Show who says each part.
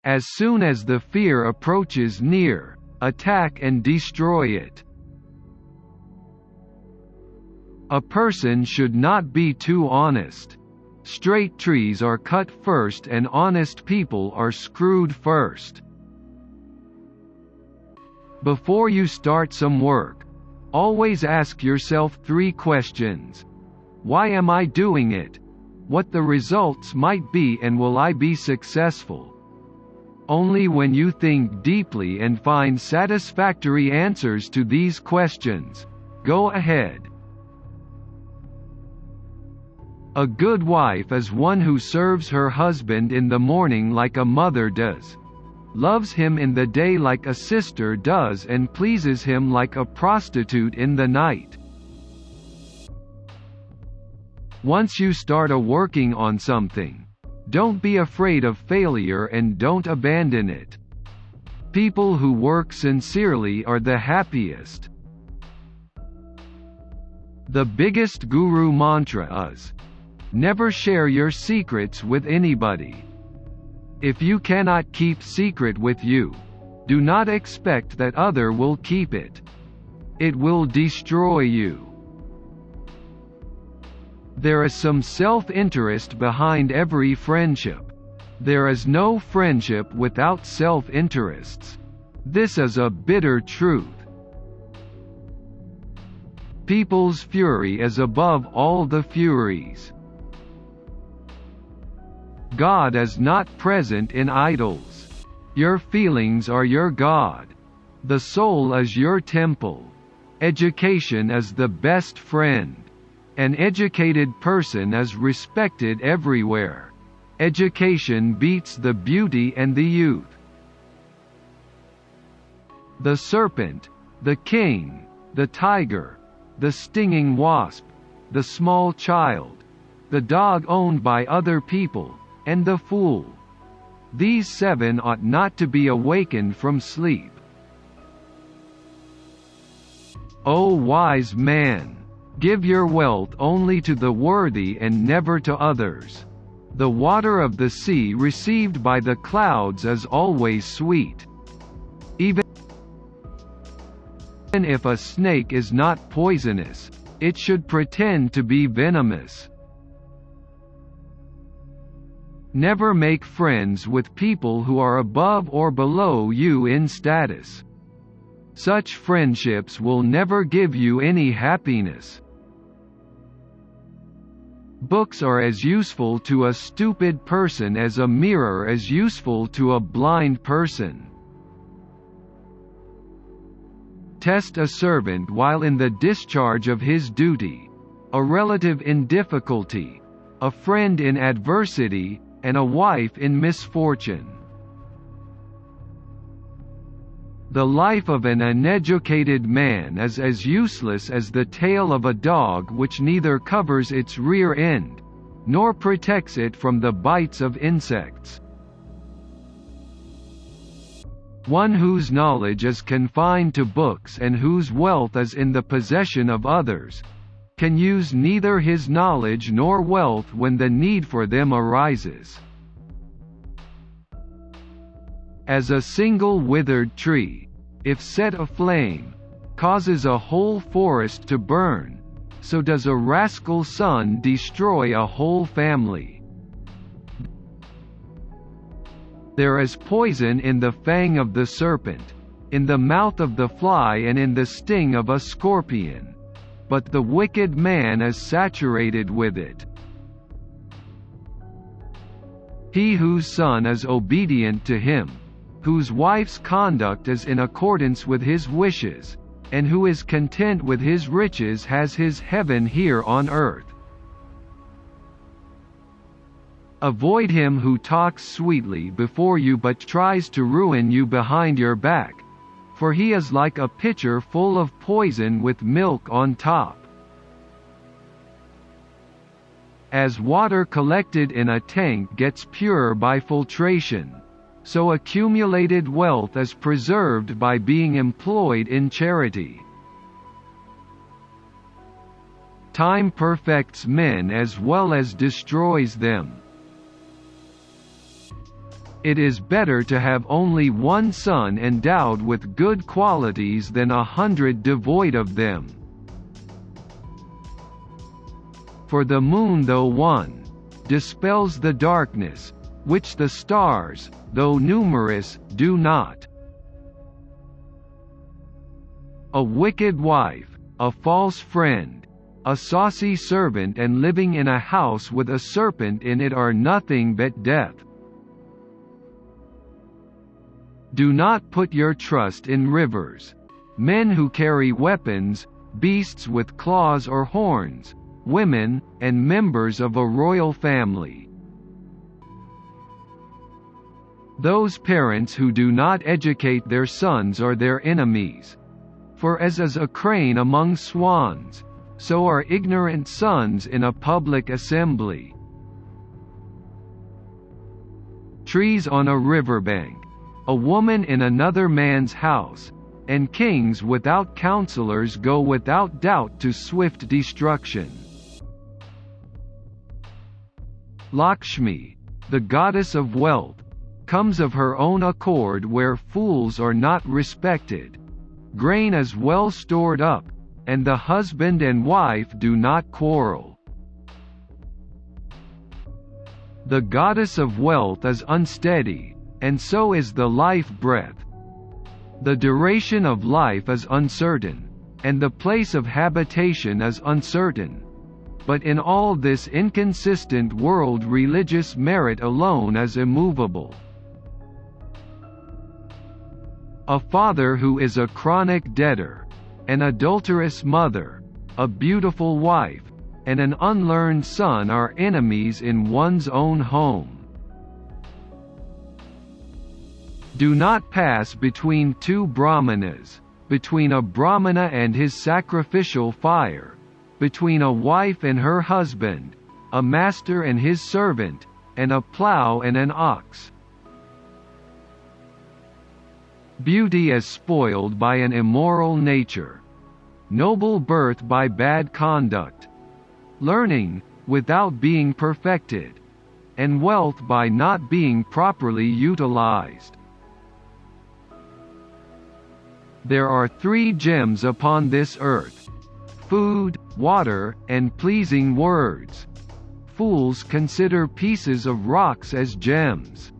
Speaker 1: As soon as the fear approaches near, attack and destroy it. A person should not be too honest. Straight trees are cut first and honest people are screwed first. Before you start some work, always ask yourself 3 questions. Why am I doing it? What the results might be, and will I be successful? Only when you think deeply and find satisfactory answers to these questions, go ahead. A good wife is one who serves her husband in the morning like a mother does, loves him in the day like a sister does, and pleases him like a prostitute in the night. Once you start working on something, don't be afraid of failure and don't abandon it. People who work sincerely are the happiest. The biggest guru mantra is, never share your secrets with anybody. If you cannot keep secret with you, do not expect that other will keep it. It will destroy you. There is some self-interest behind every friendship. There is no friendship without self-interests. This is a bitter truth. People's fury is above all the furies. God is not present in idols. Your feelings are your God. The soul is your temple. Education is the best friend. An educated person is respected everywhere. Education beats the beauty and the youth. The serpent, the king, the tiger, the stinging wasp, the small child, the dog owned by other people, and the fool. These 7 ought not to be awakened from sleep. O wise man! Give your wealth only to the worthy and never to others. The water of the sea received by the clouds is always sweet. Even if a snake is not poisonous, it should pretend to be venomous. Never make friends with people who are above or below you in status. Such friendships will never give you any happiness. Books are as useful to a stupid person as a mirror is useful to a blind person. Test a servant while in the discharge of his duty, a relative in difficulty, a friend in adversity, and a wife in misfortune. The life of an uneducated man is as useless as the tail of a dog which neither covers its rear end, nor protects it from the bites of insects. One whose knowledge is confined to books and whose wealth is in the possession of others, can use neither his knowledge nor wealth when the need for them arises. As a single withered tree, if set aflame, causes a whole forest to burn, so does a rascal son destroy a whole family. There is poison in the fang of the serpent, in the mouth of the fly and in the sting of a scorpion, but the wicked man is saturated with it. He whose son is obedient to him, whose wife's conduct is in accordance with his wishes, and who is content with his riches has his heaven here on earth. Avoid him who talks sweetly before you but tries to ruin you behind your back, for he is like a pitcher full of poison with milk on top. As water collected in a tank gets pure by filtration, so accumulated wealth is preserved by being employed in charity. Time perfects men as well as destroys them. It is better to have only one son endowed with good qualities than 100 devoid of them. For the moon, though one, dispels the darkness, which the stars, though numerous, do not. A wicked wife, a false friend, a saucy servant, and living in a house with a serpent in it are nothing but death. Do not put your trust in rivers, men who carry weapons, beasts with claws or horns, women, and members of a royal family. Those parents who do not educate their sons are their enemies. For as is a crane among swans, so are ignorant sons in a public assembly. Trees on a riverbank, a woman in another man's house, and kings without counselors go without doubt to swift destruction. Lakshmi, the goddess of wealth, comes of her own accord where fools are not respected. Grain is well stored up, and the husband and wife do not quarrel. The goddess of wealth is unsteady, and so is the life breath. The duration of life is uncertain, and the place of habitation is uncertain. But in all this inconsistent world, religious merit alone is immovable. A father who is a chronic debtor, an adulterous mother, a beautiful wife, and an unlearned son are enemies in one's own home. Do not pass between two brahmanas, between a brahmana and his sacrificial fire, between a wife and her husband, a master and his servant, and a plough and an ox. Beauty is spoiled by an immoral nature, noble birth by bad conduct, learning, without being perfected, and wealth by not being properly utilized. There are 3 gems upon this earth: food, water, and pleasing words. Fools consider pieces of rocks as gems.